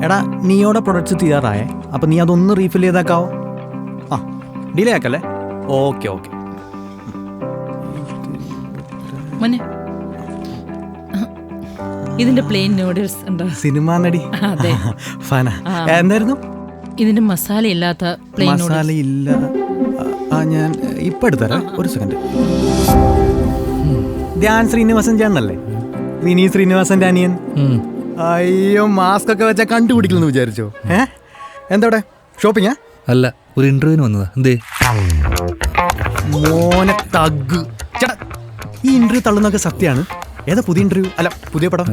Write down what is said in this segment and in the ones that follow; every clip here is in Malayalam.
എടാ നീയോടെ പ്രൊഡക്ട്സ് തീരാറായേ, അപ്പം നീ അതൊന്ന് റീഫിൽ ചെയ്തേക്കാവോ? ആ ഡിലേ ആക്കല്ലേ? Okay okay. മോനെ ഇതിന്റെ പ്ലെയിൻ നൂഡിൽസ് ഉണ്ടോ? സിനിമ നടി അതെ. ഫാന. എന്തായിരുന്നു ഇതിന്റെ മസാല ഇല്ലാത്ത പ്ലെയിൻ മസാല ഇല്ല. ഞാൻ ഇപ്പം എടുത്തരാം, ഒരു സെക്കൻഡ്. ധ്യാൻ ശ്രീനിവാസൻ ചേട്ടനല്ലേ? വിനീത് ശ്രീനിവാസന്റെ അനിയൻ. അയ്യോ, മാസ്ക് ഒക്കെ വെച്ചാൽ കണ്ടുപിടിക്കില്ലെന്ന് വിചാരിച്ചോ? എന്താ ഷോപ്പിങ്ങാ? അല്ല, ഒരു ഇന്റർവ്യൂവിന് വന്നതാ. എന്തേ മോനെ തഗ് ചേട്ടാ, ഈ ഇന്റർവ്യൂ തള്ളുന്നൊക്കെ സത്യമാണ്? ഏതാ പുതിയ ഇന്റർവ്യൂ? അല്ല പുതിയ പടം.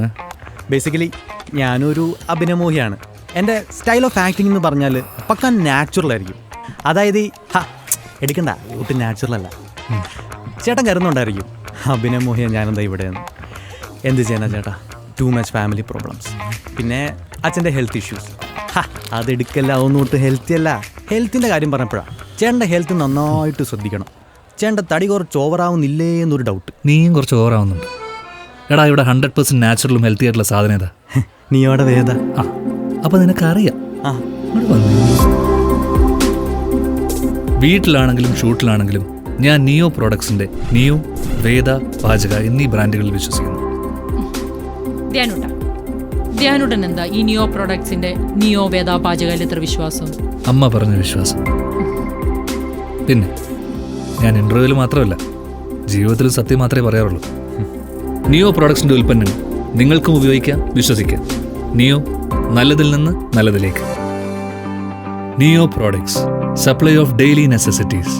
ബേസിക്കലി ഞാനൊരു അഭിനയമോഹിയാണ്. എൻ്റെ സ്റ്റൈൽ ഓഫ് ആക്ടിംഗ് എന്ന് പറഞ്ഞാൽ പക്ക നാച്ചുറൽ ആയിരിക്കും. അതായത് എടുക്കണ്ട, ഒട്ടും നാച്ചുറൽ അല്ല. ചേട്ടൻ കരുതുന്നുണ്ടായിരിക്കും അഭിനയമോഹിയ ഞാനെന്താ ഇവിടെ എന്ത് ചെയ്യാനാ ചേട്ടാ? ടു മച്ച് ഫാമിലി പ്രോബ്ലംസ്, പിന്നെ അച്ഛൻ്റെ ഹെൽത്ത് ഇഷ്യൂസ്. അതെടുക്കല്ല, ഒന്നും ഒട്ടും ഹെൽത്തി അല്ല. ഹെൽത്തിൻ്റെ കാര്യം പറഞ്ഞപ്പോഴാണ്, ചേട്ടൻ്റെ ഹെൽത്ത് നന്നായിട്ട് ശ്രദ്ധിക്കണം. ചേട്ടൻ്റെ തടി കുറച്ച് ഓവറാവുന്നില്ലേ എന്നൊരു ഡൗട്ട്. നീയും കുറച്ച് ഓവറാവുന്നുണ്ട്. എടാ, ഇവിടെ 100% നാച്ചുറലും ഹെൽത്തി ആയിട്ടുള്ള സാധനം ഏതാ? നീയോടെ വേദ. ആ, അപ്പം നിനക്കറിയാം. വീട്ടിലാണെങ്കിലും ഷൂട്ടിലാണെങ്കിലും ഞാൻ നിയോ പ്രോഡക്ട്സിന്റെ നിയോ, വേദ, പാചക എന്നീ ബ്രാൻഡുകളിൽ വിശ്വസിക്കുന്നു. ധ്യാനുടൻ എന്താ ഈ നിയോ പ്രോഡക്ട്സിന്റെ നിയോ, വേദ, പാചകയിൽ ഇത്ര വിശ്വാസം? അമ്മ പറഞ്ഞ വിശ്വാസം. പിന്നെ ഞാൻ ഇന്റർവ്യൂവിൽ മാത്രമല്ല, ജീവിതത്തിലും സത്യം മാത്രമേ പറയാറുള്ളൂ. നിയോ പ്രോഡക്ട്സിന്റെ ഉൽപ്പന്നങ്ങൾ നിങ്ങൾക്കും ഉപയോഗിക്കാം, വിശ്വസിക്കാം. നിയോ, നല്ലതിൽ നിന്ന് നല്ലതിലേക്ക്. Neo products, supply of daily necessities.